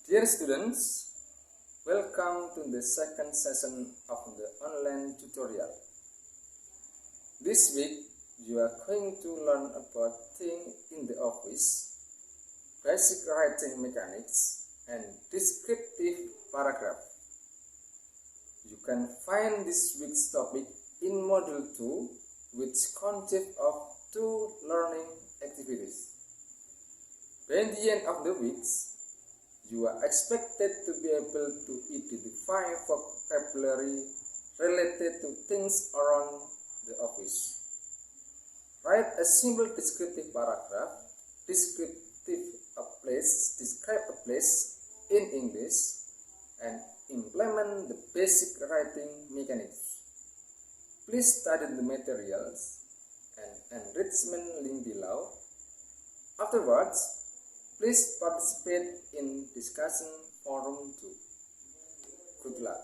Dear students, welcome to the second session of the online tutorial. This week, you are going to learn about things in the office, basic writing mechanics, and descriptive paragraph. You can find this week's topic in Module 2, which consists of 2 learning activities. By the end of the weeks, you are expected to be able to identify vocabulary related to things around the office. Write a simple descriptive paragraph, describe a place in English, and implement the basic writing mechanics. Please study the materials and enrichment link below. Afterwards, please participate in discussion forum 2. Good luck.